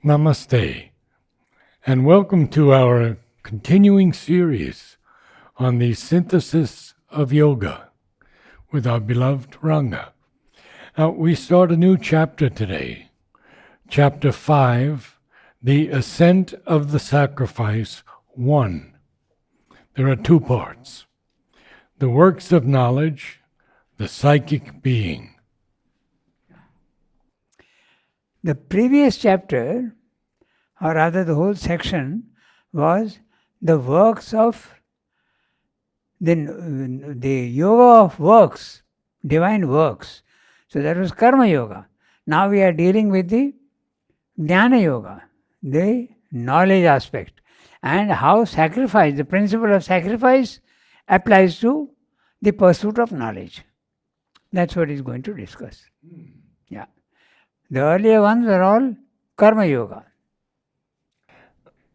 Namaste, and welcome to our continuing series on the synthesis of yoga with our beloved Ranga. Now, we start a new chapter today, Chapter 5, The Ascent of the Sacrifice 1. There are two parts, the works of knowledge, the psychic being. The previous chapter, or rather the whole section, was the works of the yoga of works, divine works. So that was karma yoga. Now we are dealing with the jnana yoga, the knowledge aspect, and how sacrifice, the principle of sacrifice, applies to the pursuit of knowledge. That's what he's going to discuss. Yeah. The earlier ones were all karma yoga.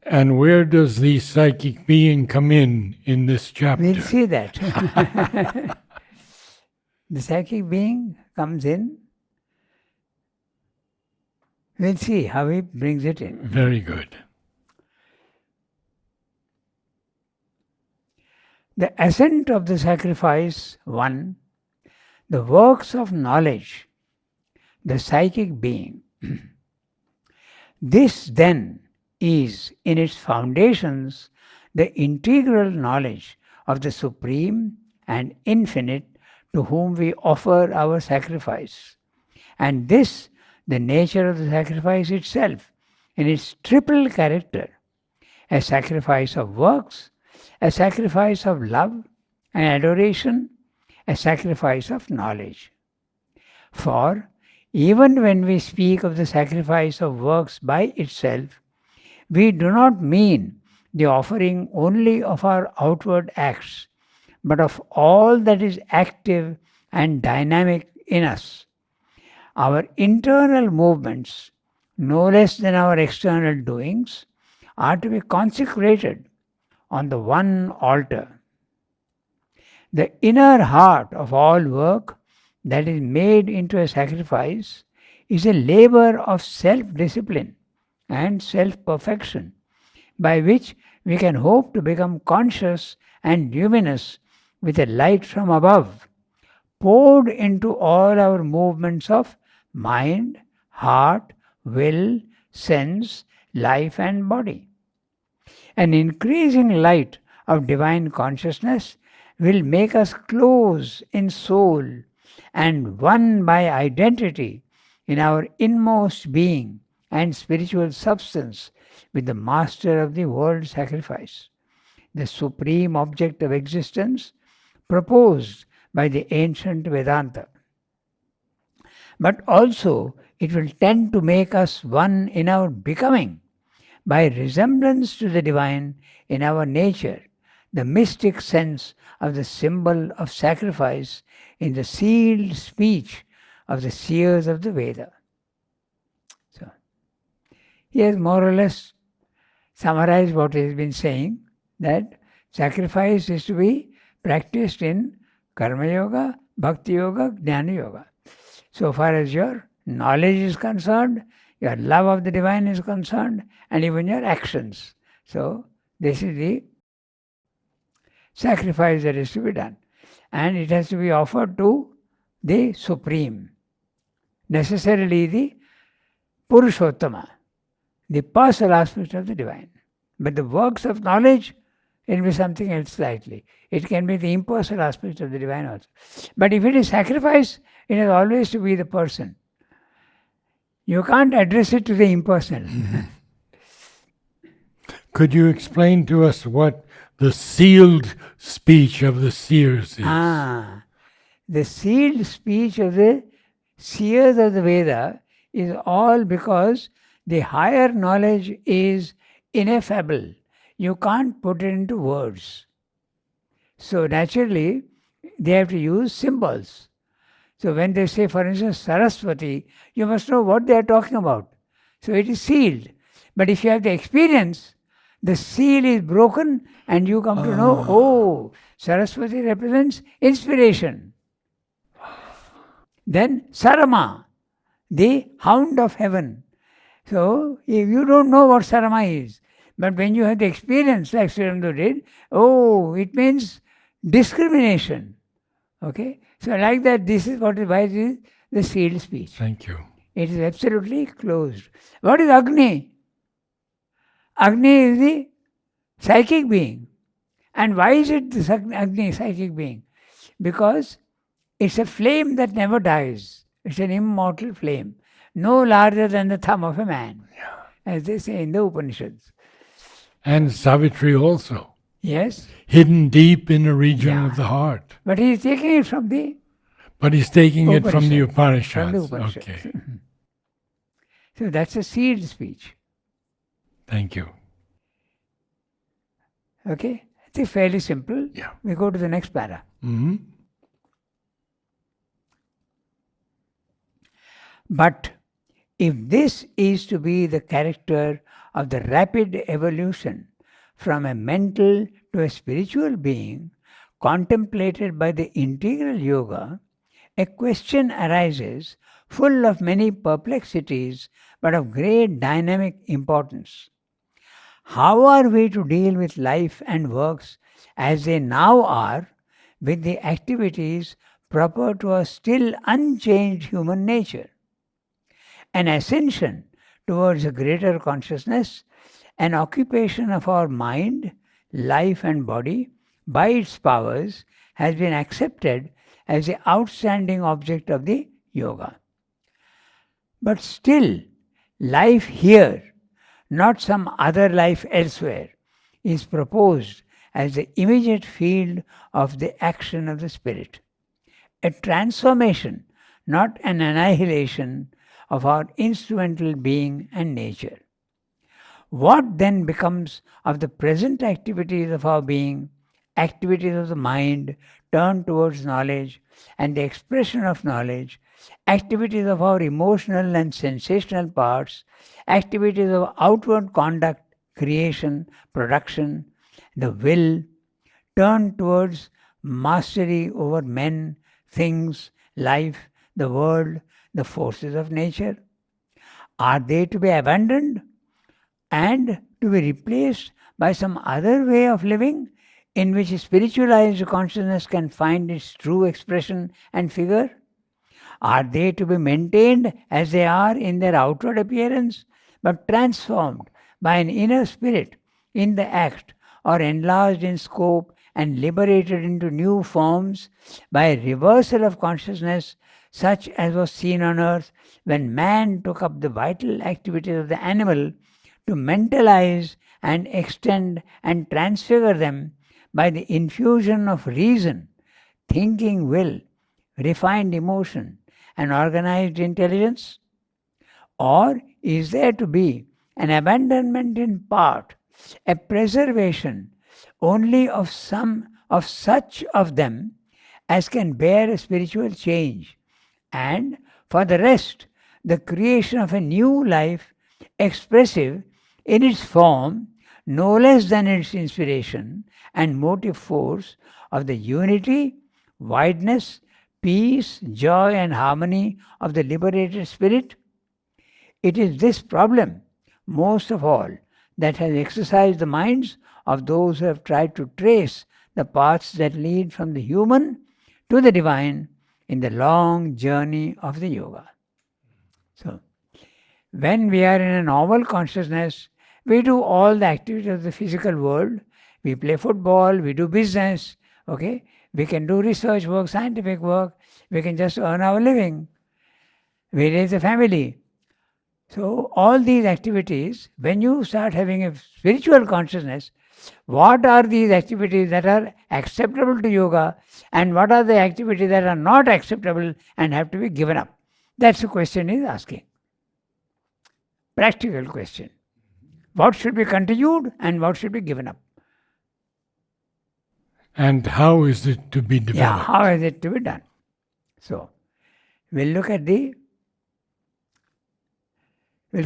And where does the psychic being come in this chapter? We'll see that. The psychic being comes in. We'll see how he brings it in. Very good. The ascent of the sacrifice 1, the works of knowledge, the psychic being. This then is in its foundations the integral knowledge of the Supreme and Infinite to whom we offer our sacrifice. And this, the nature of the sacrifice itself, in its triple character, a sacrifice of works, a sacrifice of love and adoration, a sacrifice of knowledge. For even when we speak of the sacrifice of works by itself, we do not mean the offering only of our outward acts, but of all that is active and dynamic in us. Our internal movements, no less than our external doings, are to be consecrated on the one altar. The inner heart of all work that is made into a sacrifice is a labor of self-discipline and self-perfection, by which we can hope to become conscious and luminous with a light from above, poured into all our movements of mind, heart, will, sense, life and body. An increasing light of divine consciousness will make us close in soul and one by identity in our inmost being and spiritual substance with the master of the world sacrifice, the supreme object of existence proposed by the ancient Vedanta. But also it will tend to make us one in our becoming by resemblance to the divine in our nature, the mystic sense of the symbol of sacrifice in the sealed speech of the seers of the Veda. So, he has more or less summarized what he has been saying, that sacrifice is to be practiced in karma yoga, bhakti yoga, jnana yoga. So far as your knowledge is concerned, your love of the divine is concerned, and even your actions. So this is the sacrifice that is to be done. And it has to be offered to the Supreme, necessarily the Purushottama, the personal aspect of the divine. But the works of knowledge, it will be something else slightly. It can be the impersonal aspect of the divine also. But if it is sacrifice, it has always to be the person. You can't address it to the impersonal. Could you explain to us what the sealed speech of the seers is? The sealed speech of the seers of the Veda is all because the higher knowledge is ineffable. You can't put it into words. So naturally, they have to use symbols. So when they say, for instance, Saraswati, you must know what they are talking about. So it is sealed. But if you have the experience, the seal is broken and you come to know, Saraswati represents inspiration. Then Sarama, the hound of heaven, So, if you don't know what sarama is, but when you have the experience, like Sri Aurobindo did, oh, it means discrimination. Okay? So, like that, this is what is why it is the sealed speech. Thank you. It is absolutely closed. What is Agni? Agni is the psychic being. And why is it the Agni, psychic being? Because it's a flame that never dies. It's an immortal flame, no larger than the thumb of a man, as they say in the Upanishads. And Savitri also, Yes, hidden deep in the region Yeah. of the heart. but he is taking it from the But he's taking it from the Upanishads. Upanishads. From the Upanishads. Okay. So that's a sealed speech. Thank you. Okay, it's fairly simple. Yeah. We go to the next para. Hmm. But if this is to be the character of the rapid evolution from a mental to a spiritual being contemplated by the integral yoga, a question arises full of many perplexities but of great dynamic importance. How are we to deal with life and works as they now are with the activities proper to a still unchanged human nature? An ascension towards a greater consciousness, an occupation of our mind, life, and body by its powers has been accepted as the outstanding object of the yoga. But still, life here, not some other life elsewhere, is proposed as the immediate field of the action of the spirit. A transformation, not an annihilation of our instrumental being and nature. What then becomes of the present activities of our being, activities of the mind turned towards knowledge and the expression of knowledge, activities of our emotional and sensational parts, activities of outward conduct, creation, production, the will, turned towards mastery over men, things, life, the world, the forces of nature? Are they to be abandoned and to be replaced by some other way of living in which spiritualized consciousness can find its true expression and figure? Are they to be maintained as they are in their outward appearance, but transformed by an inner spirit in the act, or enlarged in scope and liberated into new forms by a reversal of consciousness such as was seen on earth when man took up the vital activities of the animal to mentalize and extend and transfigure them by the infusion of reason, thinking will, refined emotion, and organized intelligence? Or is there to be an abandonment in part, a preservation only of such of them as can bear a spiritual change, and for the rest, the creation of a new life expressive in its form no less than its inspiration and motive force of the unity, wideness, peace, joy, and harmony of the liberated spirit? It is this problem, most of all, that has exercised the minds of those who have tried to trace the paths that lead from the human to the divine in the long journey of the yoga. So, when we are in a normal consciousness, we do all the activities of the physical world. We play football, we do business, okay? We can do research work, scientific work, we can just earn our living. We raise a family. So, all these activities, when you start having a spiritual consciousness, what are these activities that are acceptable to yoga and what are the activities that are not acceptable and have to be given up? That's the question he's asking. Practical question. What should be continued and what should be given up? And how is it to be developed? Yeah, how is it to be done? So, we'll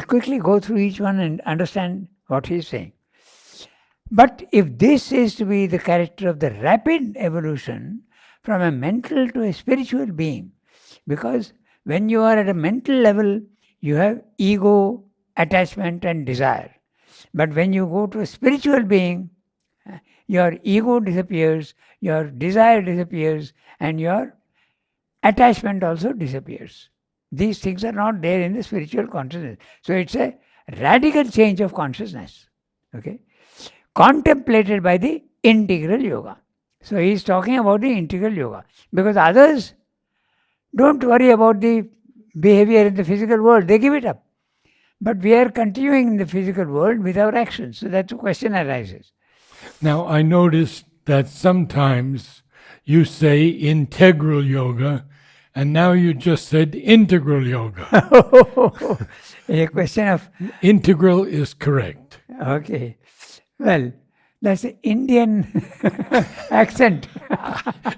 quickly go through each one and understand what he's saying. But if this is to be the character of the rapid evolution from a mental to a spiritual being, because when you are at a mental level, you have ego, attachment and desire. But when you go to a spiritual being, your ego disappears, your desire disappears, and your attachment also disappears. These things are not there in the spiritual consciousness. So it's a radical change of consciousness. Okay? Contemplated by the integral yoga. So he is talking about the integral yoga. Because others don't worry about the behavior in the physical world, they give it up. But we are continuing in the physical world with our actions. So that's the question arises. Now, I noticed that sometimes you say integral yoga, and now you just said integral yoga. A question of... Integral is correct. Okay. Well, that's the Indian accent.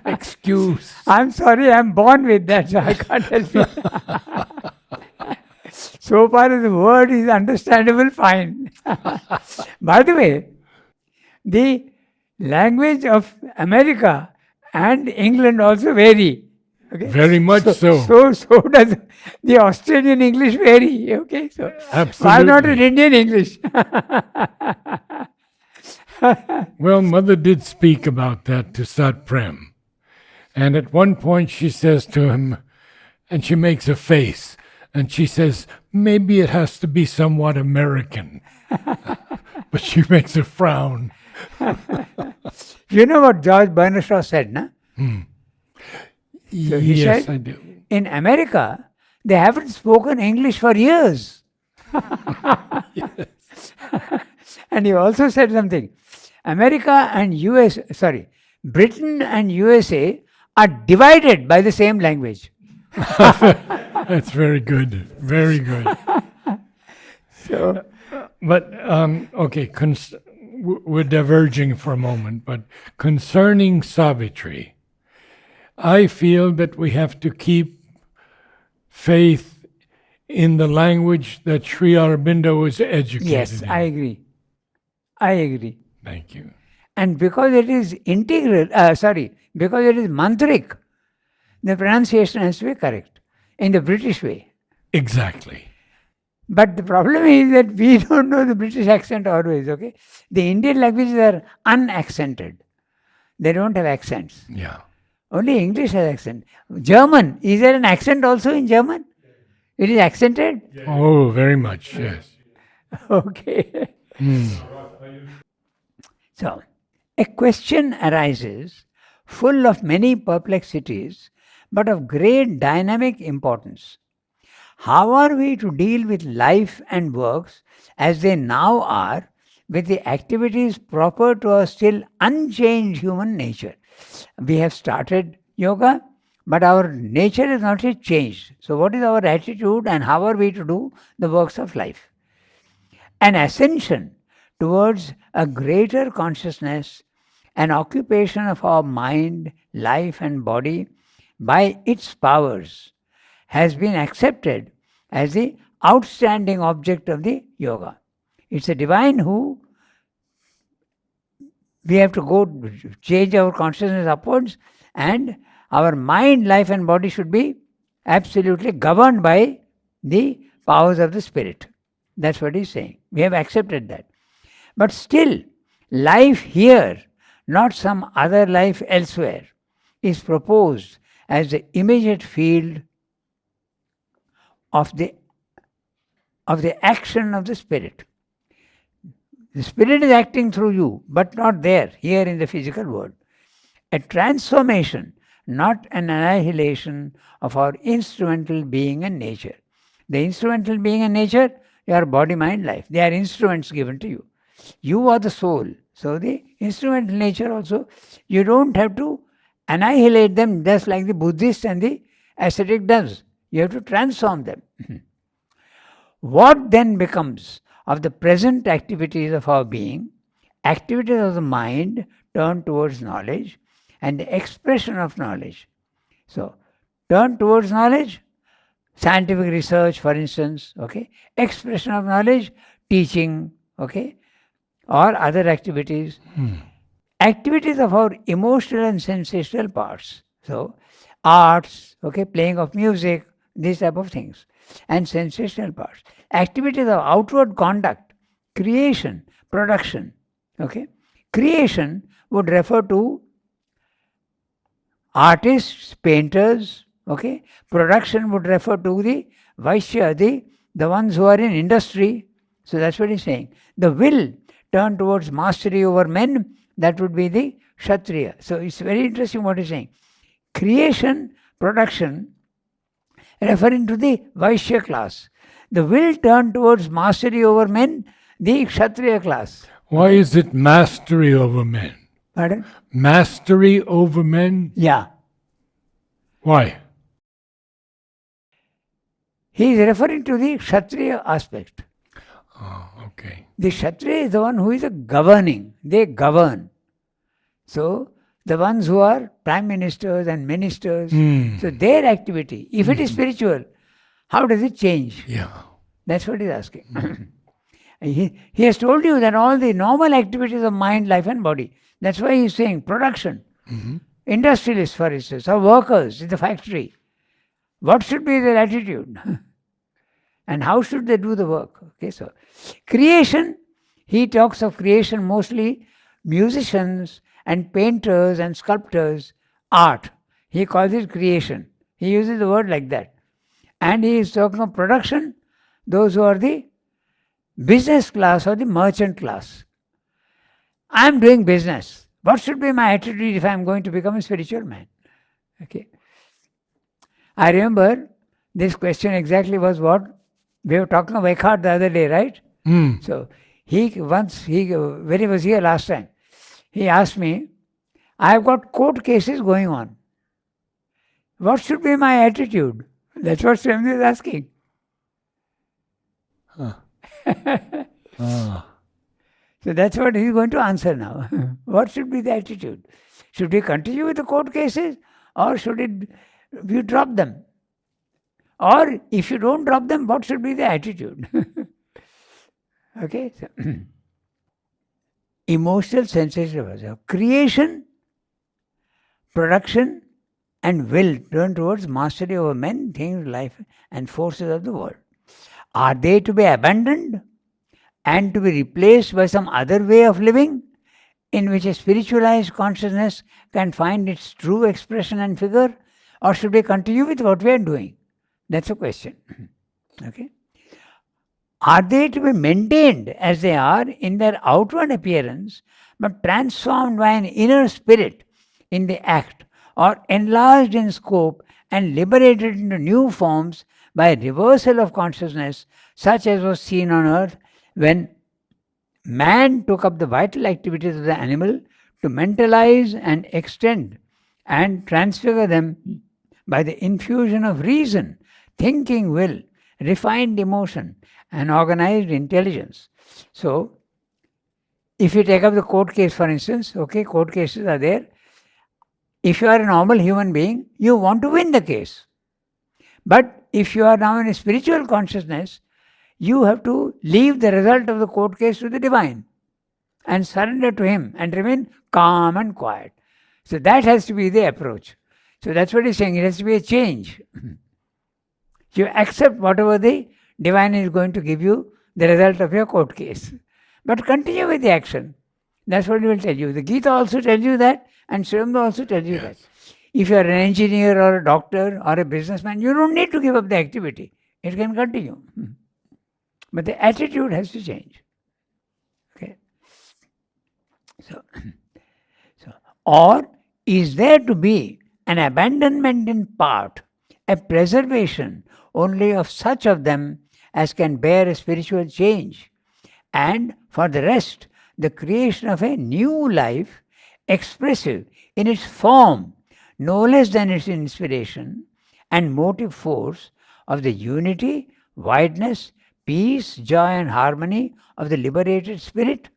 Excuse. I'm sorry, I'm born with that, so I can't help it. So far as the word is understandable, fine. By the way, the language of America and England also vary. Okay? Very much so. So does the Australian English vary. Okay, so Absolutely. why not an Indian English? Well, Mother did speak about that to Sat Prem. And at one point she says to him, and she makes a face, and she says, maybe it has to be somewhat American. But she makes a frown. You know what George Bernard Shaw said, no? So he Yes, said, I do. in America, they haven't spoken English for years. And he also said something. America and Britain and USA are divided by the same language. That's very good. Very good. So, But, okay, we're diverging for a moment, but concerning Savitri, I feel that we have to keep faith in the language that Sri Aurobindo was educated yes, in. I agree. I agree. Thank you. And because it is integral, because it is mantric, the pronunciation has to be correct in the British way. Exactly. But the problem is that we don't know the British accent always, okay? The Indian languages are unaccented. They don't have accents. Yeah. Only English has accent. German, is there an accent also in German? It is accented? Oh, very much, yes. Okay. So, a question arises full of many perplexities, but of great dynamic importance. How are we to deal with life and works as they now are with the activities proper to our still unchanged human nature? We have started yoga, but our nature is not yet changed. So what is our attitude and how are we to do the works of life? An ascension towards a greater consciousness, an occupation of our mind, life and body by its powers has been accepted as the outstanding object of the yoga. It's a divine who we have to go change our consciousness upwards, and our mind, life and body should be absolutely governed by the powers of the spirit. That's what he's saying. We have accepted that. But still, life here, not some other life elsewhere, is proposed as the immediate field of the action of the spirit. The spirit is acting through you, but not there, here in the physical world. A transformation, not an annihilation of our instrumental being and nature. The instrumental being and nature, your body, mind, life. They are instruments given to you. You are the soul. So the instrumental nature also, you don't have to annihilate them just like the Buddhist and the ascetic does. You have to transform them. What then becomes of the present activities of our being, activities of the mind turned towards knowledge and the expression of knowledge? So, turn towards knowledge, scientific research, for instance, okay, expression of knowledge, teaching, okay, or other activities, activities of our emotional and sensational parts. So, arts, okay, playing of music, these type of things. and sensational parts. Activities of outward conduct, creation, production. Okay? Creation would refer to artists, painters. Okay? Production would refer to the Vaishya, the ones who are in industry. So that's what he's saying. The will turned towards mastery over men, that would be the Kshatriya. So it's very interesting what he's saying. Creation, production, referring to the Vaishya class. The will turned towards mastery over men, the Kshatriya class. Why is it mastery over men? Pardon? Mastery over men? Yeah. Why? He is referring to the Kshatriya aspect. Oh, okay. The Kshatriya is the one who is governing. They govern. So, the ones who are prime ministers and ministers, so their activity, if it is spiritual, how does it change? Yeah. That's what he's asking. He has told you that all the normal activities of mind, life and body, that's why he's saying production. Industrialists, for instance, or workers in the factory, what should be their attitude? And how should they do the work? Okay, so creation, he talks of creation mostly musicians and painters and sculptors, art. He calls it creation. He uses the word like that. And he is talking of production, those who are the business class or the merchant class. I am doing business. What should be my attitude if I am going to become a spiritual man? Okay. I remember this question exactly was what we were talking of Eckhart the other day, right? So when he was here last time, he asked me, I have got court cases going on. What should be my attitude? That's what Swami is asking. So that's what he's going to answer now. What should be the attitude? Should we continue with the court cases or should you drop them? Or if you don't drop them, what should be the attitude? Okay? So, emotional sensation, creation, production, and will turn towards mastery over men, things, life, and forces of the world. Are they to be abandoned and to be replaced by some other way of living in which a spiritualized consciousness can find its true expression and figure? Or should we continue with what we are doing? That's a question. Okay? Are they to be maintained as they are in their outward appearance, but transformed by an inner spirit in the act, or enlarged in scope and liberated into new forms by a reversal of consciousness, such as was seen on earth when man took up the vital activities of the animal to mentalize and extend and transfigure them by the infusion of reason, thinking will, refined emotion, and organized intelligence. So, if you take up the court case, for instance, okay, court cases are there. If you are a normal human being, you want to win the case. But if you are now in a spiritual consciousness, you have to leave the result of the court case to the divine and surrender to him and remain calm and quiet. So that has to be the approach. So that's what he's saying. It has to be a change. You accept whatever the divine is going to give you, the result of your court case. But continue with the action. That's what he will tell you. The Gita also tells you that, and Srimad also tells you that. If you are an engineer or a doctor or a businessman, you don't need to give up the activity. It can continue. But the attitude has to change. Okay. So, or is there to be an abandonment in part, a preservation only of such of them as can bear a spiritual change, and for the rest, the creation of a new life, expressive in its form, no less than its inspiration and motive force of the unity, wideness, peace, joy and harmony of the liberated spirit?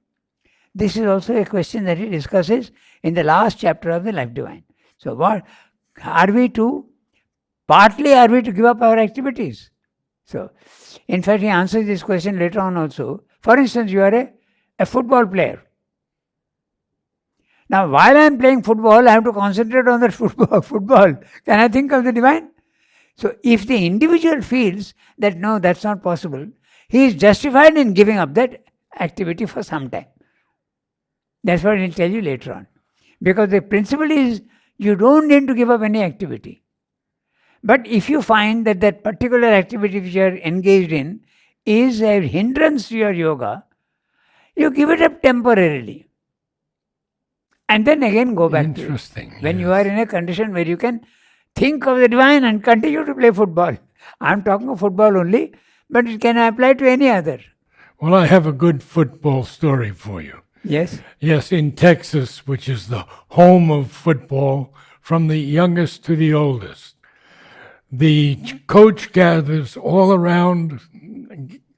This is also a question that he discusses in the last chapter of the Life Divine. So what are we to? Partly are we to give up our activities? So, in fact, he answers this question later on also. For instance, you are a football player. Now, while I am playing football, I have to concentrate on that football. Can I think of the divine? So if the individual feels that no, that's not possible, he is justified in giving up that activity for some time. That's what he'll tell you later on. Because the principle is you don't need to give up any activity. But if you find that that particular activity which you are engaged in is a hindrance to your yoga, you give it up temporarily. And then again go back to it. Interesting. When you are in a condition where you can think of the divine and continue to play football. I'm talking of football only, but it can apply to any other. Well, I have a good football story for you. Yes. Yes, in Texas, which is the home of football, from the youngest to the oldest, the coach gathers all around,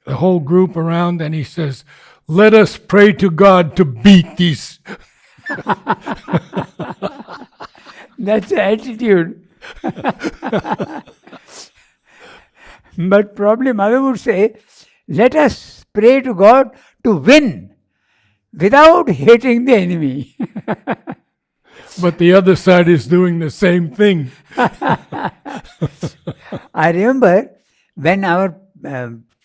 the whole group around, and he says, "Let us pray to God to beat these." That's the attitude. But probably mother would say, let us pray to God to win without hating the enemy. But the other side is doing the same thing. I remember when our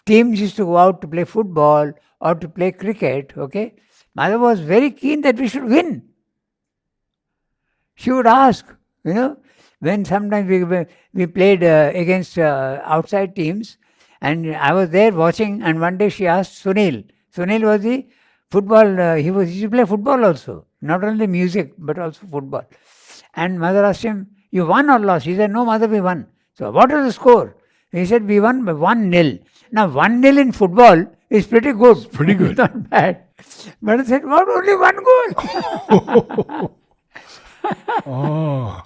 teams used to go out to play football or to play cricket, okay, mother was very keen that we should win. She would ask, when sometimes we played against outside teams, and I was there watching, and one day she asked Sunil. Sunil was the football, he used to play football also, not only music, but also football. And mother asked him, you won or lost? He said, no mother, we won. So what was the score? He said, we won by 1-0. Now 1-0 in football is pretty good. Pretty good. Not bad. Mother said, what, only one goal? Oh.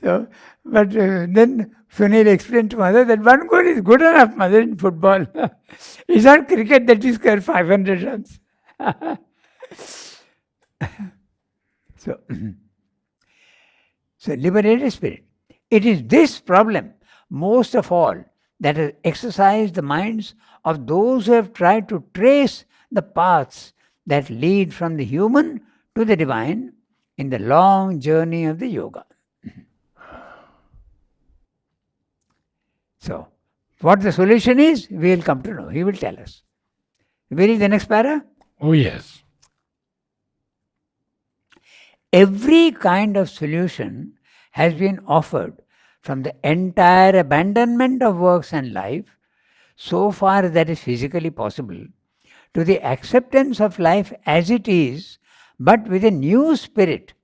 So, but then Sunil explained to mother that one goal is good enough, mother, in football. It's not cricket that you score 500 runs. So, liberated spirit. It is this problem, most of all, that has exercised the minds of those who have tried to trace the paths that lead from the human to the divine in the long journey of the yoga. So, what the solution is, we will come to know. He will tell us. We read the next para. Oh, yes. Every kind of solution has been offered, from the entire abandonment of works and life, so far as that is physically possible, to the acceptance of life as it is, but with a new spirit,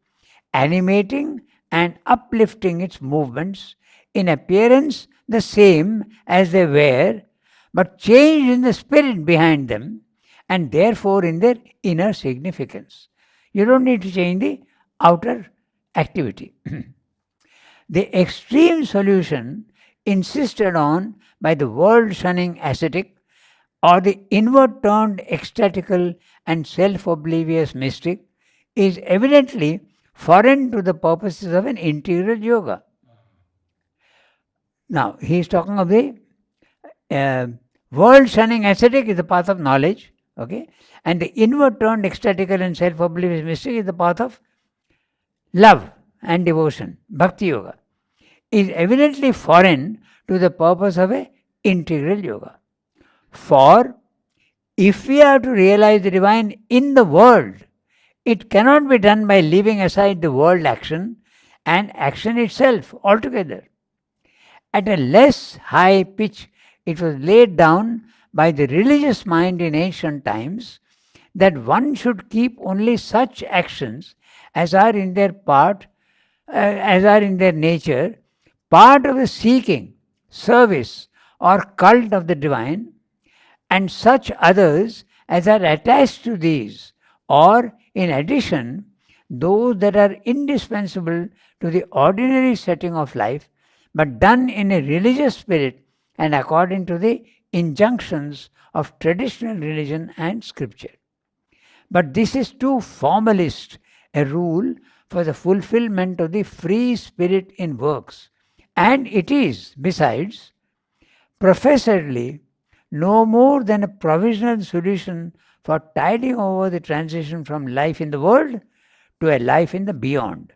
animating and uplifting its movements, in appearance the same as they were, but changed in the spirit behind them, and therefore in their inner significance. You don't need to change the outer activity. The extreme solution insisted on by the world-shunning ascetic, or the inward-turned ecstatical and self-oblivious mystic, is evidently foreign to the purposes of an integral yoga. Now, he is talking of the world-shunning ascetic is the path of knowledge, okay, and the inward-turned ecstatical and self-oblivious mystic is the path of love and devotion, bhakti yoga, is evidently foreign to the purpose of an integral yoga. For if we are to realize the divine in the world, it cannot be done by leaving aside the world action and action itself altogether. At a less high pitch, it was laid down by the religious mind in ancient times that one should keep only such actions as are in their nature, part of the seeking, service, or cult of the divine, and such others as are attached to these, or in addition, those that are indispensable to the ordinary setting of life, but done in a religious spirit and according to the injunctions of traditional religion and scripture. But this is too formalist a rule for the fulfillment of the free spirit in works, and it is, besides, professedly no more than a provisional solution for tiding over the transition from life in the world to a life in the beyond,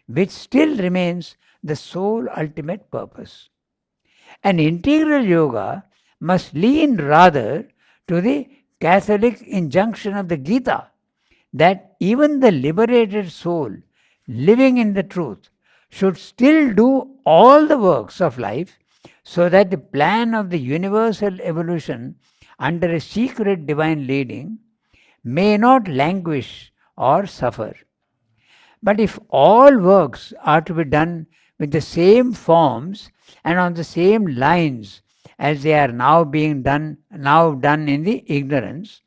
which still remains the sole ultimate purpose. An integral yoga must lean rather to the Catholic injunction of the Gita that even the liberated soul living in the truth should still do all the works of life so that the plan of the universal evolution under a secret divine leading may not languish or suffer. But if all works are to be done with the same forms and on the same lines as they are now done in the ignorance,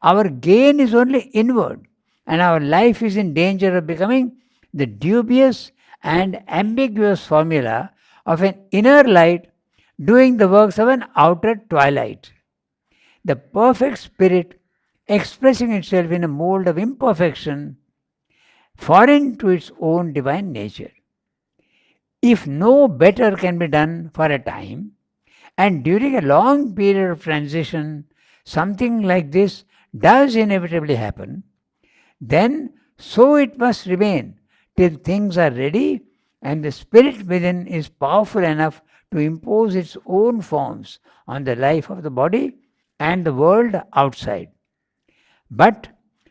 our gain is only inward, and our life is in danger of becoming the dubious and ambiguous formula of an inner light doing the works of an outer twilight. The perfect spirit expressing itself in a mold of imperfection foreign to its own divine nature. If no better can be done for a time, and during a long period of transition, something like this does inevitably happen, then so it must remain till things are ready and the spirit within is powerful enough to impose its own forms on the life of the body and the world outside. But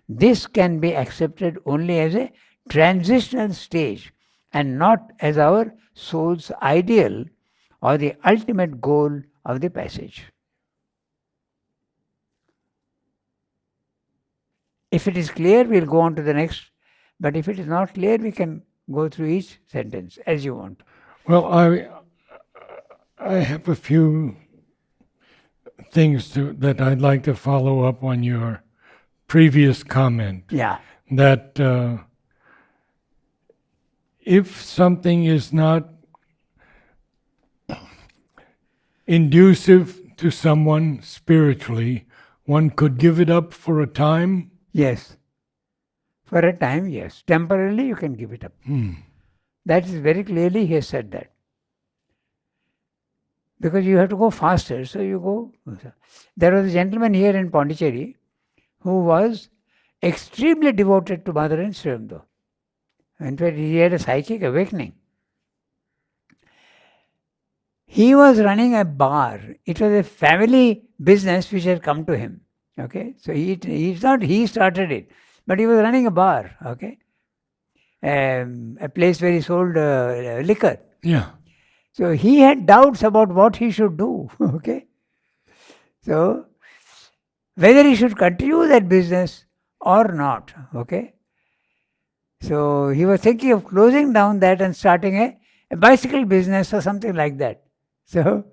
this can be accepted only as a transitional stage and not as our soul's ideal or the ultimate goal of the passage. If it is clear, we'll go on to the next. But if it is not clear, we can go through each sentence as you want. Well, I have a few things that I'd like to follow up on your previous comment. Yeah. That if something is not inducive to someone spiritually, one could give it up for a time. Yes. For a time, yes. Temporarily, you can give it up. That is very clearly he has said that. Because you have to go faster, so you go. There was a gentleman here in Pondicherry who was extremely devoted to Mother and Sri Aurobindo. In fact, he had a psychic awakening. He was running a bar. It was a family business which had come to him. Okay, so he started it, but he was running a bar. Okay, a place where he sold liquor. Yeah. So he had doubts about what he should do. Okay, so whether he should continue that business or not. Okay, so he was thinking of closing down that and starting a bicycle business or something like that. So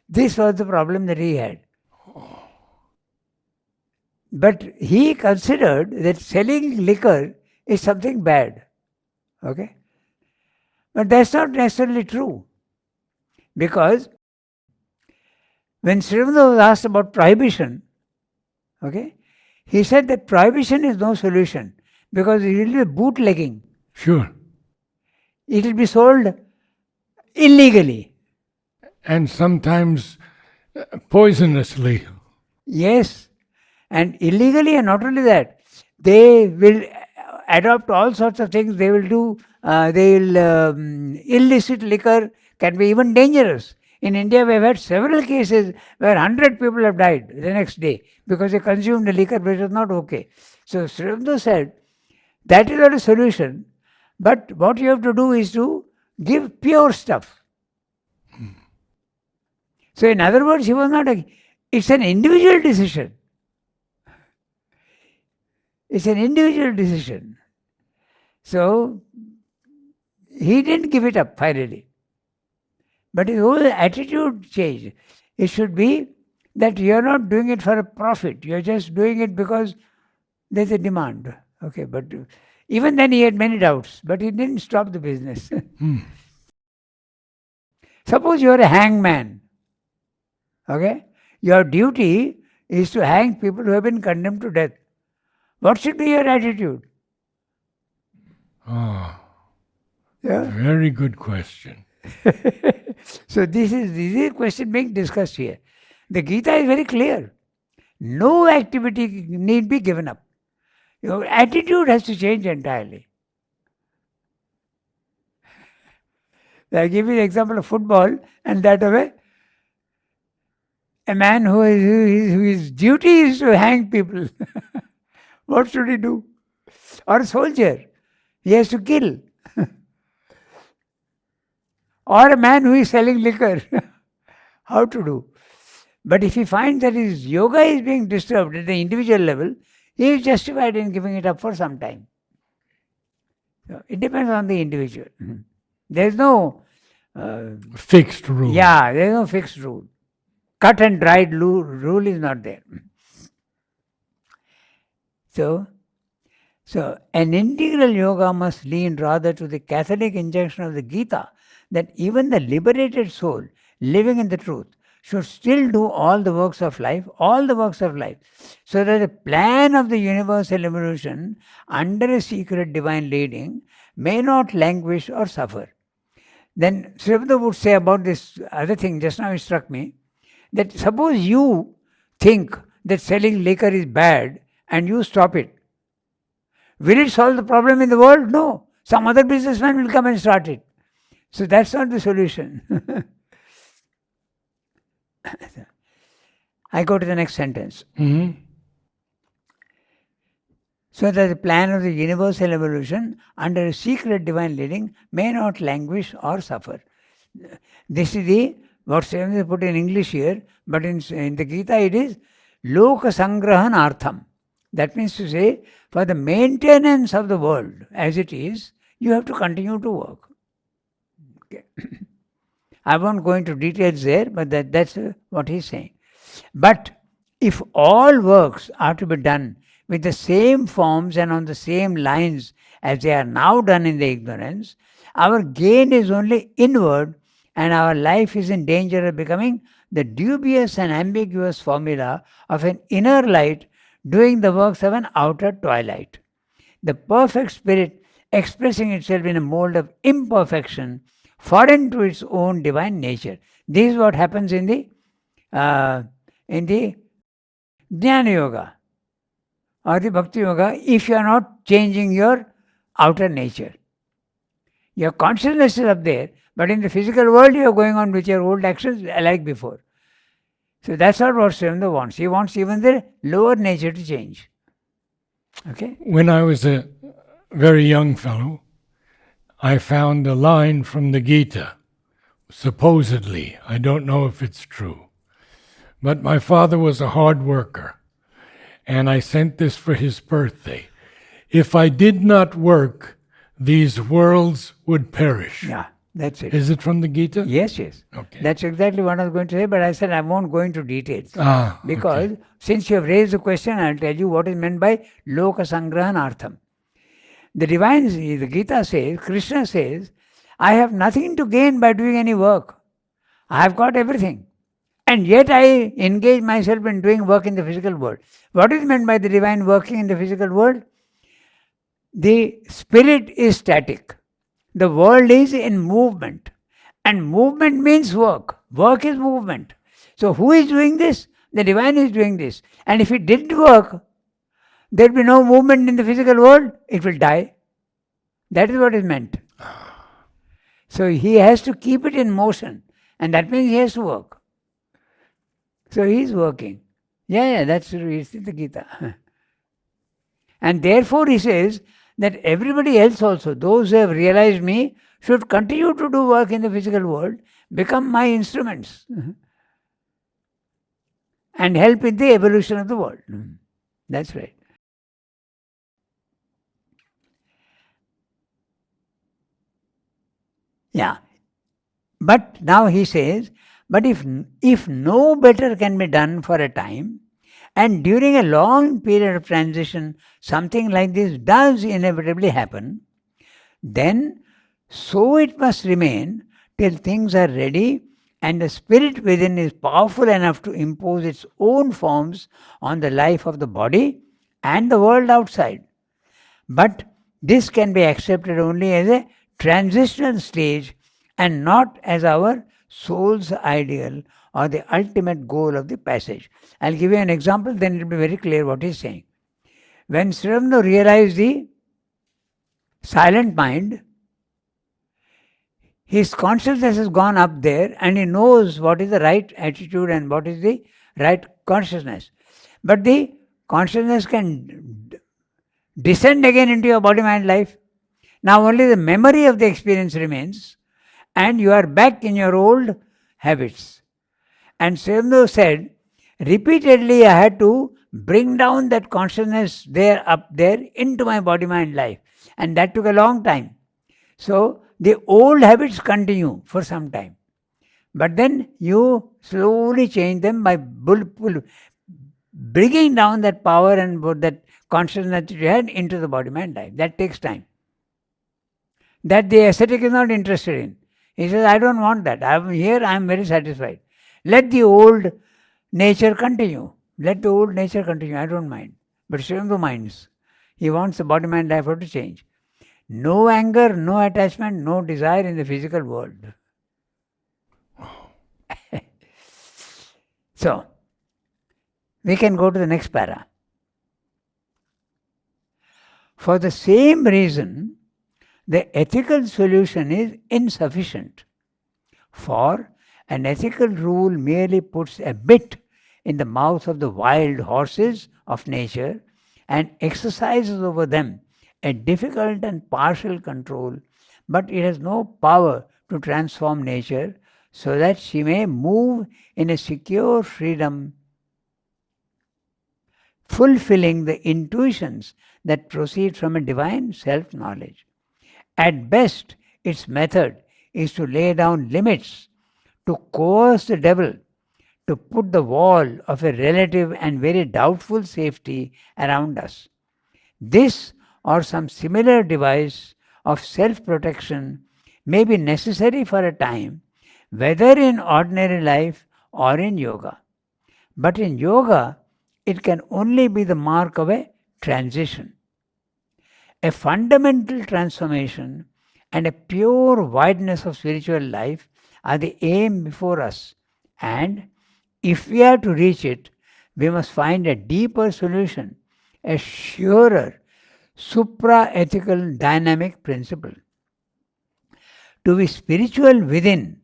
this was the problem that he had. But he considered that selling liquor is something bad. Okay? But that's not necessarily true. Because when Sri Aurobindo was asked about prohibition, okay, he said that prohibition is no solution because it will be bootlegging. Sure. It will be sold illegally. And sometimes poisonously. Yes. And illegally, and not only that, they will adopt all sorts of things. They will illicit liquor can be even dangerous. In India, we have had several cases where 100 people have died the next day because they consumed the liquor which was not okay. So Sri Aurobindo said, that is not a solution, but what you have to do is to give pure stuff. So in other words, he was not it's an individual decision. It's an individual decision. So he didn't give it up finally. But his whole attitude changed. It should be that you're not doing it for a profit. You're just doing it because there's a demand. Okay, but even then he had many doubts, but he didn't stop the business. Suppose you're a hangman. Okay? Your duty is to hang people who have been condemned to death. What should be your attitude? Oh, Yeah? very good question. So this is a question being discussed here. The Gita is very clear. No activity need be given up. Your attitude has to change entirely. I give you the example of football and that of a A man whose duty is to hang people, what should he do? Or a soldier, he has to kill. Or a man who is selling liquor, how to do? But if he finds that his yoga is being disturbed at the individual level, he is justified in giving it up for some time. So it depends on the individual. There is no fixed rule. Yeah, there is no fixed rule. Cut and dried rule is not there. So an integral yoga must lean rather to the Catholic injunction of the Gita that even the liberated soul living in the truth should still do all the works of life, so that the plan of the universal evolution under a secret divine leading may not languish or suffer. Then Sri Aurobindo would say about this other thing, just now it struck me, that suppose you think that selling liquor is bad and you stop it. Will it solve the problem in the world? No. Some other businessman will come and start it. So that's not the solution. I go to the next sentence. Mm-hmm. So that the plan of the universal evolution under a secret divine leading may not languish or suffer. This is what Sri put in English here, but in the Gita it is Loka Sangrahanartham. That means to say, for the maintenance of the world as it is, you have to continue to work. Okay. I won't go into details there, but that's what he's saying. But if all works are to be done with the same forms and on the same lines as they are now done in the ignorance, our gain is only inward and our life is in danger of becoming the dubious and ambiguous formula of an inner light doing the works of an outer twilight. The perfect spirit expressing itself in a mold of imperfection foreign to its own divine nature. This is what happens in the Jnana Yoga or the Bhakti Yoga if you are not changing your outer nature. Your consciousness is up there, but in the physical world you are going on with your old actions like before. So that's not what Sri Aurobindo wants. He wants even the lower nature to change. Okay? When I was a very young fellow, I found a line from the Gita, supposedly. I don't know if it's true. But my father was a hard worker, and I sent this for his birthday. If I did not work, these worlds would perish. Yeah, that's it. Is it from the Gita? Yes. Okay. That's exactly what I was going to say, but I said I won't go into details. Because okay. Since you have raised the question, I'll tell you what is meant by Loka Sangrahanartham. The Gita says, Krishna says, I have nothing to gain by doing any work. I have got everything. And yet I engage myself in doing work in the physical world. What is meant by the divine working in the physical world? The spirit is static. The world is in movement. And movement means work. Work is movement. So who is doing this? The divine is doing this. And if it didn't work, there will be no movement in the physical world, it will die. That is what is meant. So he has to keep it in motion. And that means he has to work. So he is working. Yeah, that's true. It's in the Gita. And therefore he says that everybody else also, those who have realized me, should continue to do work in the physical world, become my instruments, and help in the evolution of the world. That's right. Yeah. But now he says, but if no better can be done for a time, and during a long period of transition, something like this does inevitably happen, then so it must remain till things are ready and the spirit within is powerful enough to impose its own forms on the life of the body and the world outside. But this can be accepted only as a transitional stage and not as our soul's ideal or the ultimate goal of the passage. I'll give you an example, then it will be very clear what he's saying. When Sri Aurobindo realized the silent mind, His consciousness has gone up there and he knows what is the right attitude and what is the right consciousness. But the consciousness can descend again into your body, mind, life. Now only the memory of the experience remains and you are back in your old habits. And Srimdev said, repeatedly I had to bring down that consciousness there, up there, into my body, mind, life. And that took a long time. So the old habits continue for some time. But then you slowly change them by bringing down that power and that consciousness that you had into the body, mind, life. That takes time. That the ascetic is not interested in. He says, I don't want that. I am here, I am very satisfied. Let the old nature continue. Let the old nature continue. I don't mind. But Shivandu minds. He wants the body, mind, life to change. No anger, no attachment, no desire in the physical world. So, we can go to the next para. For the same reason, the ethical solution is insufficient. For an ethical rule merely puts a bit in the mouth of the wild horses of nature and exercises over them a difficult and partial control, but it has no power to transform nature so that she may move in a secure freedom, fulfilling the intuitions that proceed from a divine self-knowledge. At best, its method is to lay down limits, to coerce the devil, to put the wall of a relative and very doubtful safety around us. This or some similar device of self-protection may be necessary for a time, whether in ordinary life or in yoga. But in yoga, it can only be the mark of a transition. A fundamental transformation and a pure wideness of spiritual life are the aim before us, and if we are to reach it, we must find a deeper solution, a surer, supra-ethical dynamic principle. To be spiritual within,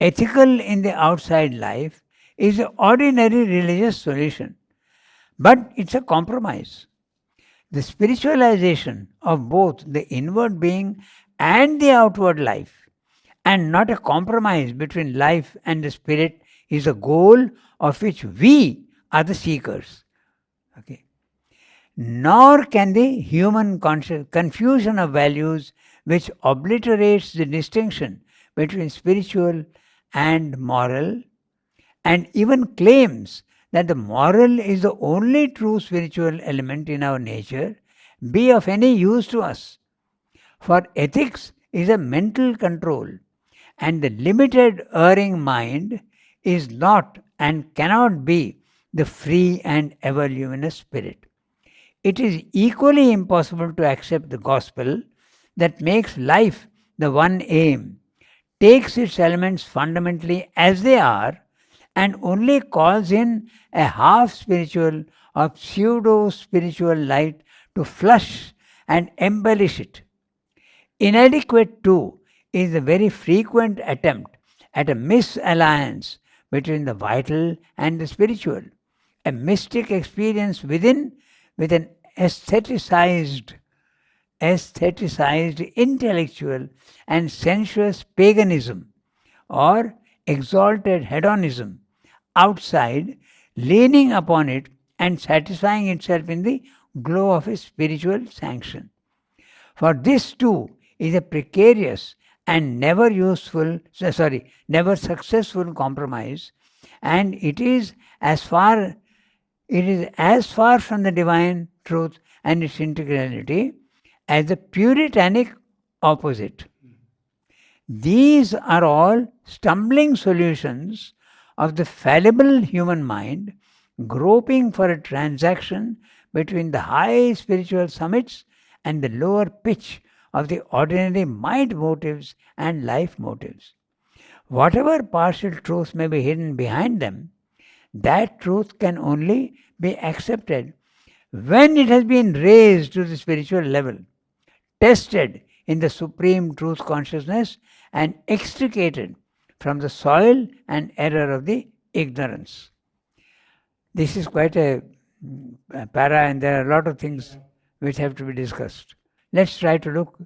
ethical in the outside life is the ordinary religious solution, but it's a compromise. The spiritualization of both the inward being and the outward life, and not a compromise between life and the spirit, is a goal of which we are the seekers. Okay. Nor can the human confusion of values, which obliterates the distinction between spiritual and moral, and even claims that the moral is the only true spiritual element in our nature, be of any use to us. For ethics is a mental control, and the limited erring mind is not and cannot be the free and ever luminous spirit. It is equally impossible to accept the gospel that makes life the one aim, takes its elements fundamentally as they are, and only calls in a half spiritual or pseudo spiritual light to flush and embellish it. Inadequate too is the very frequent attempt at a misalliance between the vital and the spiritual, a mystic experience within with an aestheticized intellectual and sensuous paganism or exalted hedonism outside, leaning upon it and satisfying itself in the glow of a spiritual sanction. For this too is a precarious and never successful compromise, and it is as far from the divine truth and its integrality as the puritanic opposite. These are all stumbling solutions of the fallible human mind, groping for a transaction between the high spiritual summits and the lower pitch of the ordinary mind motives and life motives. Whatever partial truth may be hidden behind them, that truth can only be accepted when it has been raised to the spiritual level, tested in the supreme truth consciousness, and extricated from the soil and error of the ignorance. This is quite a para, and there are a lot of things which have to be discussed. Let's try to look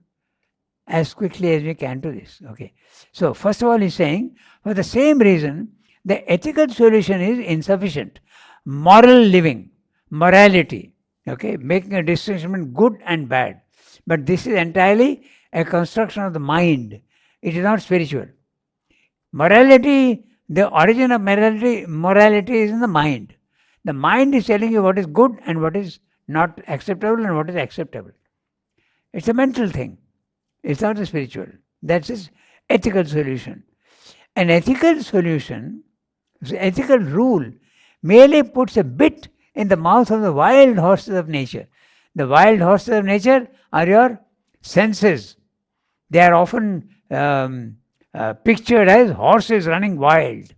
as quickly as we can to this. Okay. So, first of all, he's saying, for the same reason, the ethical solution is insufficient. Moral living, morality, okay, making a distinction good and bad. But this is entirely a construction of the mind. It is not spiritual. Morality, the origin of morality is in the mind. The mind is telling you what is good and what is not acceptable and what is acceptable. It's a mental thing. It's not a spiritual. That's its ethical solution. An ethical solution, ethical rule, merely puts a bit in the mouth of the wild horses of nature. The wild horses of nature are your senses. They are often pictured as horses running wild.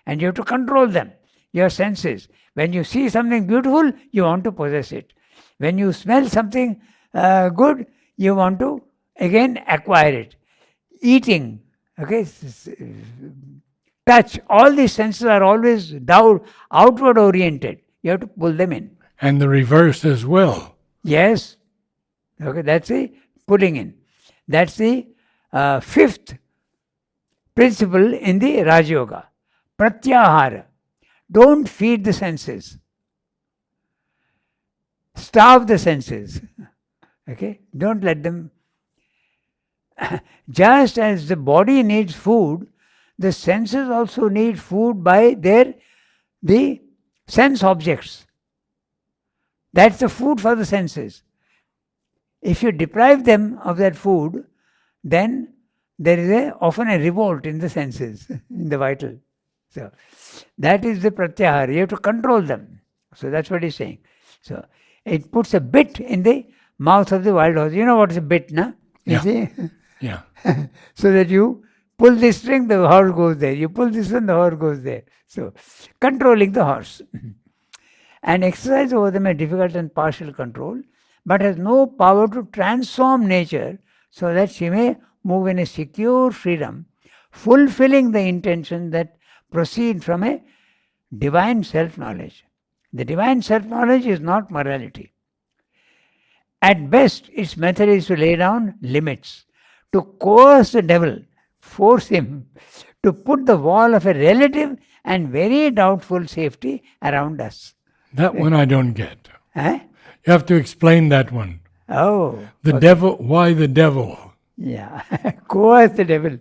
And you have to control them, your senses. When you see something beautiful, you want to possess it. When you smell something good, you want to again acquire it. Eating, okay, touch, all these senses are always outward oriented. You have to pull them in. And the reverse as well. Yes. Okay, that's the pulling in. That's the fifth principle in the Raj Yoga. Pratyahara. Don't feed the senses. Starve the senses. Okay? Don't let them. Just as the body needs food, the senses also need food by the sense objects. That's the food for the senses. If you deprive them of that food, then there is often a revolt in the senses, in the vital. So that is the pratyahara. You have to control them. So that's what he's saying. So it puts a bit in the mouth of the wild horse. You know what is a bit, na? You see? Yeah. So that you pull this string, the horse goes there. You pull this one, the horse goes there. So controlling the horse. And exercise over them a difficult and partial control, but has no power to transform nature so that she may move in a secure freedom, fulfilling the intention that proceed from a divine self-knowledge. The divine self-knowledge is not morality. At best, its method is to lay down limits, to coerce the devil, force him to put the wall of a relative and very doubtful safety around us. That one I don't get. Eh? You have to explain that one. Oh. The devil, why the devil? Yeah, coerce the devil.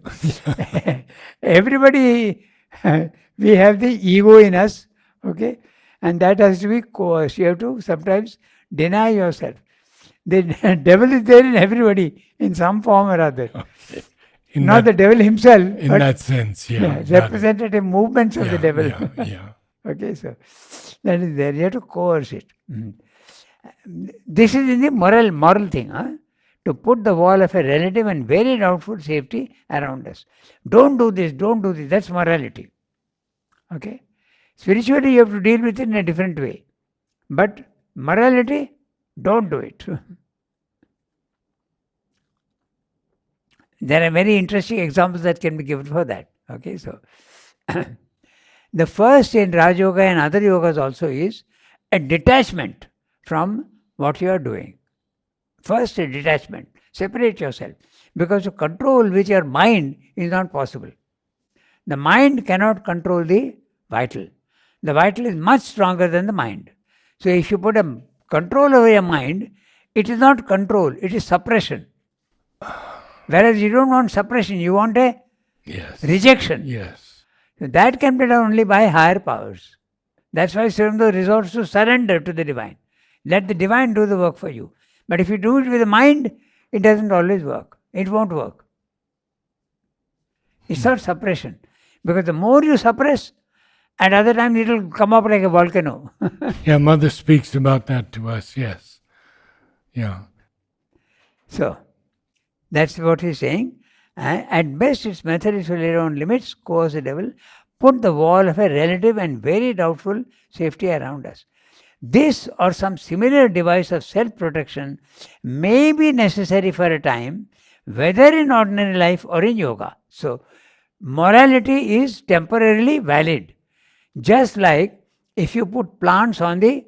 Everybody, we have the ego in us, okay? And that has to be coerced. You have to sometimes deny yourself. The devil is there in everybody in some form or other. Okay. Not the devil himself. In that sense, yeah. Representative movements of the devil. Yeah. Okay, so that is there. You have to coerce it. This is in the moral thing. Huh? To put the wall of a relative and very doubtful safety around us. Don't do this, don't do this. That's morality. Okay? Spiritually, you have to deal with it in a different way. But morality, don't do it. There are very interesting examples that can be given for that. Okay, so the first in Raj Yoga and other yogas also is a detachment from what you are doing. First, a detachment. Separate yourself. Because to control with your mind is not possible. The mind cannot control the vital. The vital is much stronger than the mind. So if you put a control over your mind, it is not control, it is suppression. Whereas you don't want suppression, you want a rejection. Yes. So that can be done only by higher powers. That's why Srimad resorts to surrender to the divine. Let the divine do the work for you. But if you do it with the mind, it doesn't always work. It won't work. It's not suppression. Because the more you suppress, at other times it will come up like a volcano. Yeah, Mother speaks about that to us, yes. Yeah. So, that's what he's saying. At best, its method is to lay down limits, coerce the devil, put the wall of a relative and very doubtful safety around us. This or some similar device of self-protection may be necessary for a time, whether in ordinary life or in yoga. So, morality is temporarily valid. Just like if you put plants on the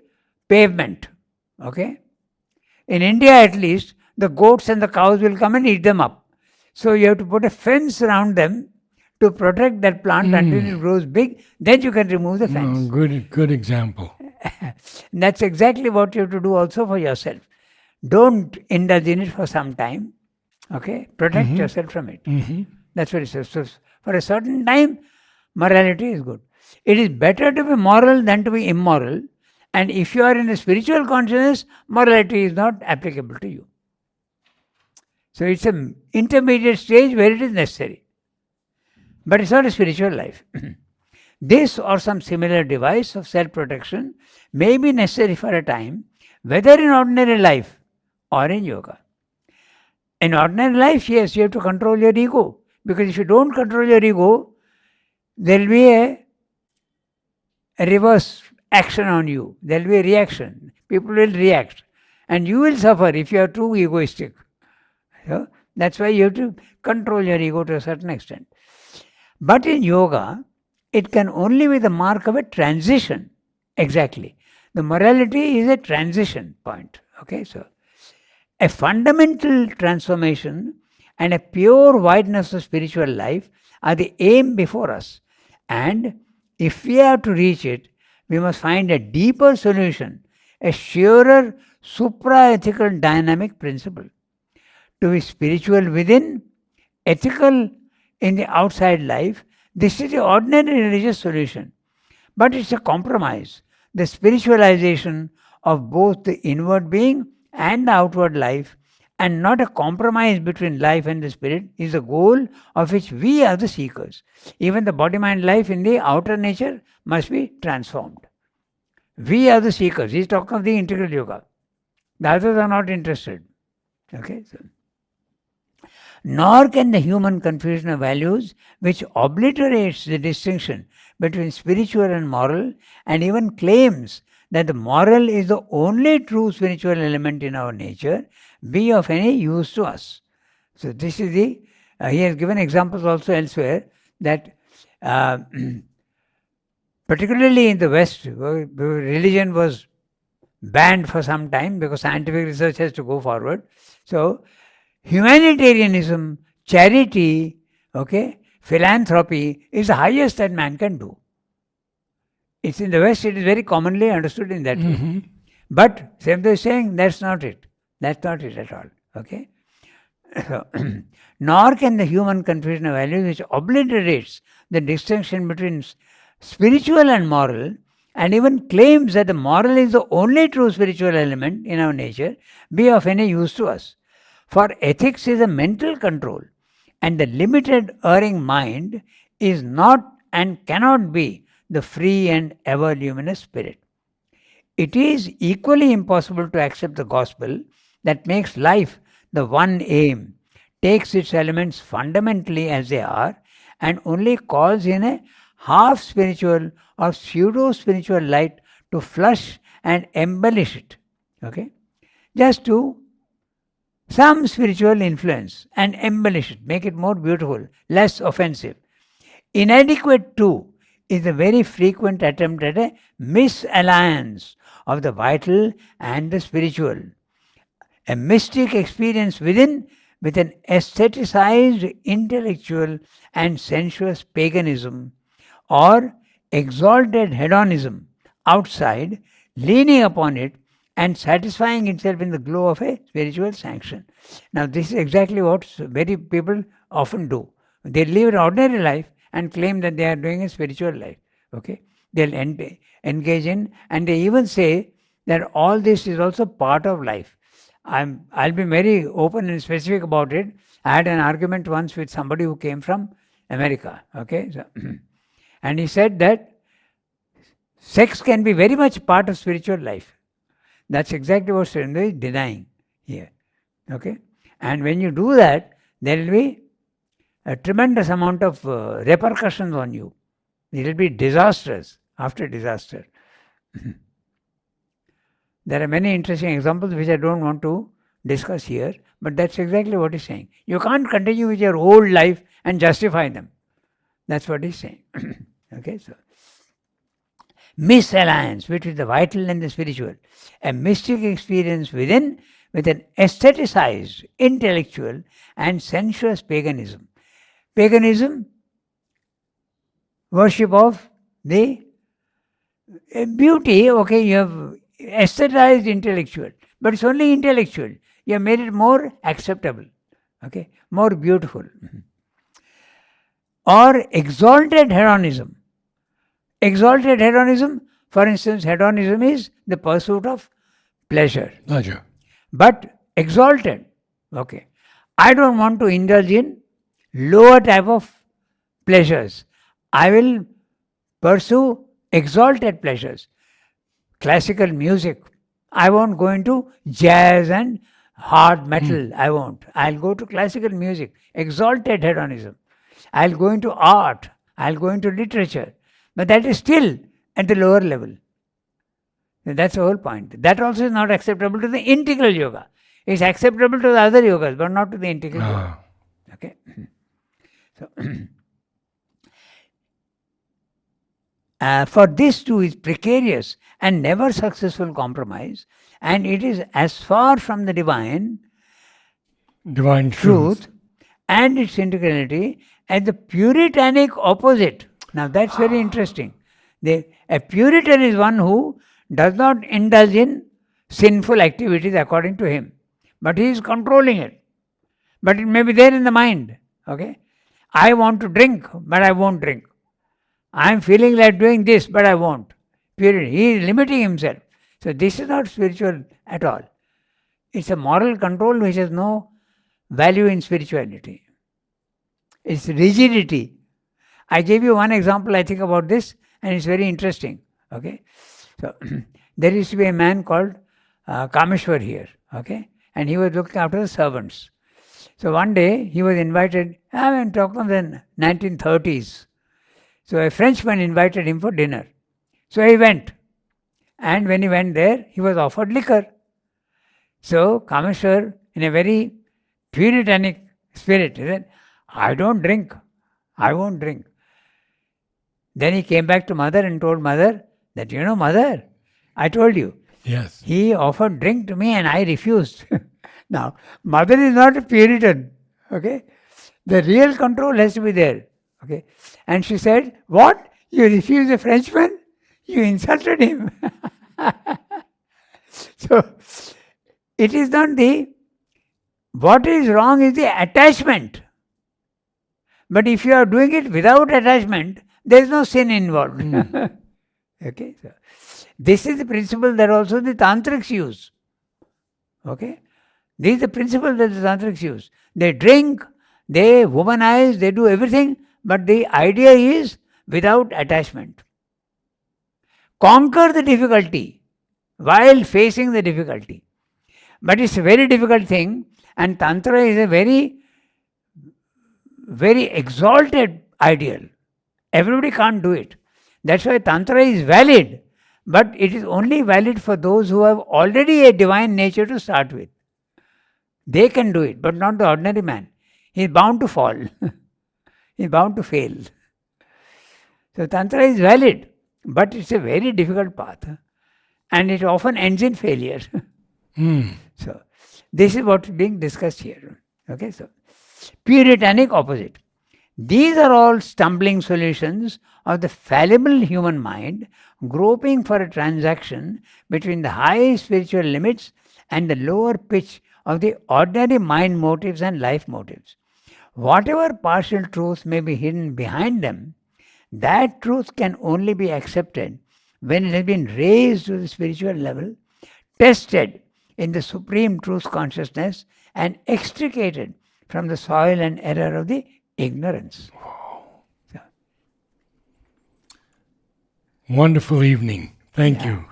pavement, okay? In India at least, the goats and the cows will come and eat them up. So you have to put a fence around them to protect that plant until it grows big. Then you can remove the fence. Good example. That's exactly what you have to do also for yourself. Don't indulge in it for some time. Okay? Protect yourself from it. That's what it says. So for a certain time, morality is good. It is better to be moral than to be immoral. And if you are in a spiritual consciousness, morality is not applicable to you. So it's an intermediate stage where it is necessary. But it's not a spiritual life. This or some similar device of self-protection may be necessary for a time, whether in ordinary life or in yoga. In ordinary life, yes, you have to control your ego. Because if you don't control your ego, there will be a reverse action on you. There will be a reaction. People will react. And you will suffer if you are too egoistic. So, that's why you have to control your ego to a certain extent. But in yoga, it can only be the mark of a transition. Exactly. The morality is a transition point. Okay, so a fundamental transformation and a pure wideness of spiritual life are the aim before us. And if we are to reach it, we must find a deeper solution, a surer supra-ethical dynamic principle. To be spiritual within, ethical in the outside life, this is the ordinary religious solution. But it's a compromise, the spiritualization of both the inward being and the outward life, and not a compromise between life and the spirit, is the goal of which we are the seekers. Even the body-mind life in the outer nature must be transformed. We are the seekers. He's talking of the integral yoga. The others are not interested. Okay? So, nor can the human confusion of values, which obliterates the distinction between spiritual and moral, and even claims that the moral is the only true spiritual element in our nature, be of any use to us. So this is the, he has given examples also elsewhere that particularly in the West, religion was banned for some time because scientific research has to go forward. So humanitarianism, charity, okay, philanthropy is the highest that man can do. It's in the West, it is very commonly understood in that way. But Same is saying that's not it. That's not it at all. Okay? So, nor can the human confusion of values, which obliterates the distinction between spiritual and moral, and even claims that the moral is the only true spiritual element in our nature, be of any use to us. For ethics is a mental control, and the limited erring mind is not and cannot be the free and ever luminous spirit. It is equally impossible to accept the gospel that makes life the one aim, takes its elements fundamentally as they are, and only calls in a half spiritual or pseudo spiritual light to flush and embellish it. Okay? Just to some spiritual influence and embellish it, make it more beautiful, less offensive. Inadequate too is a very frequent attempt at a misalliance of the vital and the spiritual. A mystic experience within with an aestheticized intellectual and sensuous paganism, or exalted hedonism outside, leaning upon it and satisfying itself in the glow of a spiritual sanction. Now this is exactly what very people often do. They live an ordinary life and claim that they are doing a spiritual life. Okay? They'll engage in, and they even say that all this is also part of life. I'll be very open and specific about it. I had an argument once with somebody who came from America. Okay? So, and he said that sex can be very much part of spiritual life. That's exactly what Surendra is denying here. Okay? And when you do that, there will be a tremendous amount of repercussions on you. It will be disastrous after disaster. There are many interesting examples which I don't want to discuss here, but that's exactly what he's saying. You can't continue with your old life and justify them. That's what he's saying. Okay, so misalliance between the vital and the spiritual, a mystic experience within with an aestheticized, intellectual and sensuous paganism. Paganism, worship of the beauty, okay, you have aestheticized intellectual, but it's only intellectual. You have made it more acceptable, okay, more beautiful. Or exalted hedonism. Exalted hedonism, for instance, hedonism is the pursuit of pleasure. Pleasure. But exalted, okay. I don't want to indulge in lower type of pleasures. I will pursue exalted pleasures. Classical music. I won't go into jazz and hard metal. I won't. I'll go to classical music. Exalted hedonism. I'll go into art. I'll go into literature. But that is still at the lower level. That's the whole point. That also is not acceptable to the integral yoga. It's acceptable to the other yogas, but not to the integral yoga. Okay. So, for this too is precarious and never successful compromise, and it is as far from the divine truth and its integrality as the puritanic opposite. Now that's very interesting. A Puritan is one who does not indulge in sinful activities according to him, but he is controlling it. But it may be there in the mind. Okay, I want to drink, but I won't drink. I am feeling like doing this, but I won't. Puritan. He is limiting himself. So this is not spiritual at all. It's a moral control which has no value in spirituality. It's rigidity. I gave you one example, I think, about this, and it's very interesting. Okay, so there used to be a man called Kameshwar here. Okay, and he was looking after the servants. So one day he was invited. I'm talking of the 1930s. So a Frenchman invited him for dinner. So he went, and when he went there, he was offered liquor. So Kameshwar, in a very puritanic spirit, he said, "I don't drink. I won't drink." Then he came back to mother and told mother that, mother, I told you. Yes. He offered drink to me and I refused. Now, mother is not a Puritan. Okay? The real control has to be there. Okay? And she said, "What? You refused a Frenchman? You insulted him." So, it is not what is wrong is the attachment. But if you are doing it without attachment, there is no sin involved. Okay, so this is the principle that also the tantrics use. Okay, this is the principle that the tantrics use. They drink, they womanize, they do everything, but the idea is without attachment. Conquer the difficulty while facing the difficulty. But it's a very difficult thing, and tantra is a very, very exalted ideal. Everybody can't do it. That's why tantra is valid, but it is only valid for those who have already a divine nature to start with. They can do it, but not the ordinary man. He is bound to fall. He is bound to fail. So tantra is valid, but it's a very difficult path, and it often ends in failure. So this is what's being discussed here. Okay, so puritanic opposite. These are all stumbling solutions of the fallible human mind, groping for a transaction between the high spiritual limits and the lower pitch of the ordinary mind motives and life motives. Whatever partial truth may be hidden behind them, that truth can only be accepted when it has been raised to the spiritual level, tested in the supreme truth consciousness, and extricated from the soil and error of the ignorance. So. Wonderful evening. Thank you.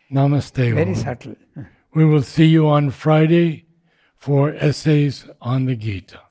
Namaste. Very subtle. We will see you on Friday for essays on the Gita.